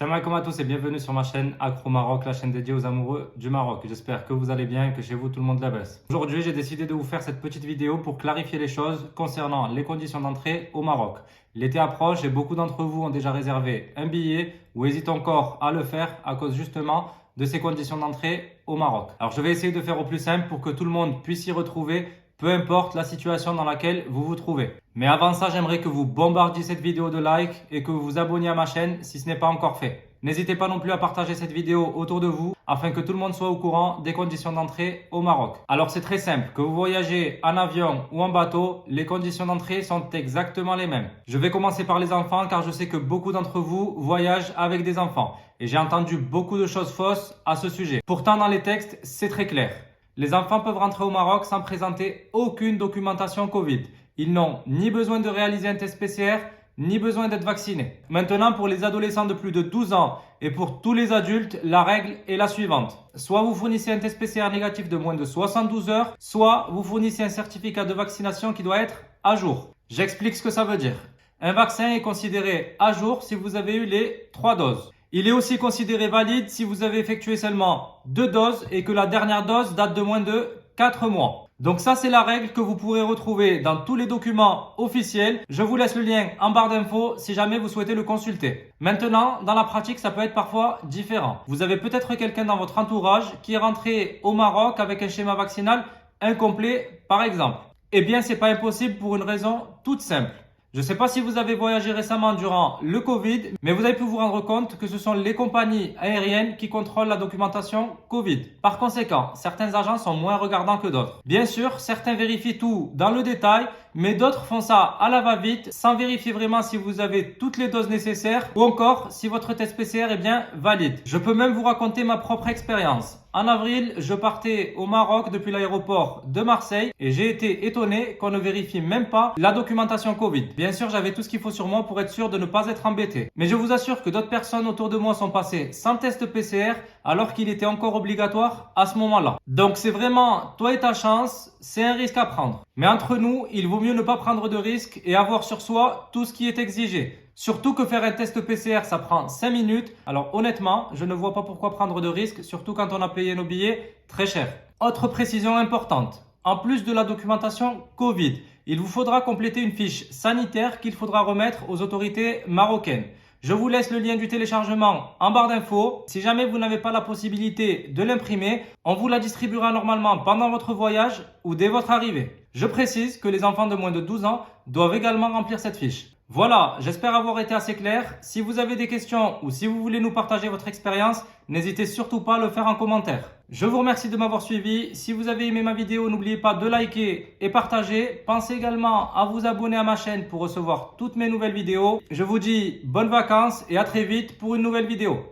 Salam alaikum à tous et bienvenue sur ma chaîne Accro Maroc, la chaîne dédiée aux amoureux du Maroc. J'espère que vous allez bien et que chez vous tout le monde la baisse. Aujourd'hui, j'ai décidé de vous faire cette petite vidéo pour clarifier les choses concernant les conditions d'entrée au Maroc. L'été approche et beaucoup d'entre vous ont déjà réservé un billet ou hésitent encore à le faire à cause justement de ces conditions d'entrée au Maroc. Alors je vais essayer de faire au plus simple pour que tout le monde puisse s'y retrouver, peu importe la situation dans laquelle vous vous trouvez. Mais avant ça, j'aimerais que vous bombardiez cette vidéo de likes et que vous vous abonniez à ma chaîne si ce n'est pas encore fait. N'hésitez pas non plus à partager cette vidéo autour de vous afin que tout le monde soit au courant des conditions d'entrée au Maroc. Alors c'est très simple, que vous voyagez en avion ou en bateau, les conditions d'entrée sont exactement les mêmes. Je vais commencer par les enfants car je sais que beaucoup d'entre vous voyagent avec des enfants et j'ai entendu beaucoup de choses fausses à ce sujet. Pourtant dans les textes, c'est très clair. Les enfants peuvent rentrer au Maroc sans présenter aucune documentation Covid. Ils n'ont ni besoin de réaliser un test PCR, ni besoin d'être vaccinés. Maintenant, pour les adolescents de plus de 12 ans et pour tous les adultes, la règle est la suivante. Soit vous fournissez un test PCR négatif de moins de 72 heures, soit vous fournissez un certificat de vaccination qui doit être à jour. J'explique ce que ça veut dire. Un vaccin est considéré à jour si vous avez eu les 3 doses. Il est aussi considéré valide si vous avez effectué seulement 2 doses et que la dernière dose date de moins de 4 mois. Donc ça, c'est la règle que vous pourrez retrouver dans tous les documents officiels. Je vous laisse le lien en barre d'infos si jamais vous souhaitez le consulter. Maintenant, dans la pratique, ça peut être parfois différent. Vous avez peut-être quelqu'un dans votre entourage qui est rentré au Maroc avec un schéma vaccinal incomplet, par exemple. Eh bien, c'est pas impossible pour une raison toute simple. Je ne sais pas si vous avez voyagé récemment durant le Covid, mais vous avez pu vous rendre compte que ce sont les compagnies aériennes qui contrôlent la documentation Covid. Par conséquent, certains agents sont moins regardants que d'autres. Bien sûr, certains vérifient tout dans le détail, mais d'autres font ça à la va-vite sans vérifier vraiment si vous avez toutes les doses nécessaires ou encore si votre test PCR est bien valide. Je peux même vous raconter ma propre expérience. En avril, je partais au Maroc depuis l'aéroport de Marseille et j'ai été étonné qu'on ne vérifie même pas la documentation Covid. Bien sûr, j'avais tout ce qu'il faut sur moi pour être sûr de ne pas être embêté. Mais je vous assure que d'autres personnes autour de moi sont passées sans test PCR alors qu'il était encore obligatoire à ce moment-là. Donc c'est vraiment toi et ta chance, c'est un risque à prendre. Mais entre nous, il vaut mieux ne pas prendre de risques et avoir sur soi tout ce qui est exigé. Surtout que faire un test PCR, ça prend 5 minutes. Alors honnêtement, je ne vois pas pourquoi prendre de risques, surtout quand on a payé nos billets très cher. Autre précision importante, en plus de la documentation Covid, il vous faudra compléter une fiche sanitaire qu'il faudra remettre aux autorités marocaines. Je vous laisse le lien du téléchargement en barre d'infos. Si jamais vous n'avez pas la possibilité de l'imprimer, on vous la distribuera normalement pendant votre voyage ou dès votre arrivée. Je précise que les enfants de moins de 12 ans doivent également remplir cette fiche. Voilà, j'espère avoir été assez clair. Si vous avez des questions ou si vous voulez nous partager votre expérience, n'hésitez surtout pas à le faire en commentaire. Je vous remercie de m'avoir suivi. Si vous avez aimé ma vidéo, n'oubliez pas de liker et partager. Pensez également à vous abonner à ma chaîne pour recevoir toutes mes nouvelles vidéos. Je vous dis bonnes vacances et à très vite pour une nouvelle vidéo.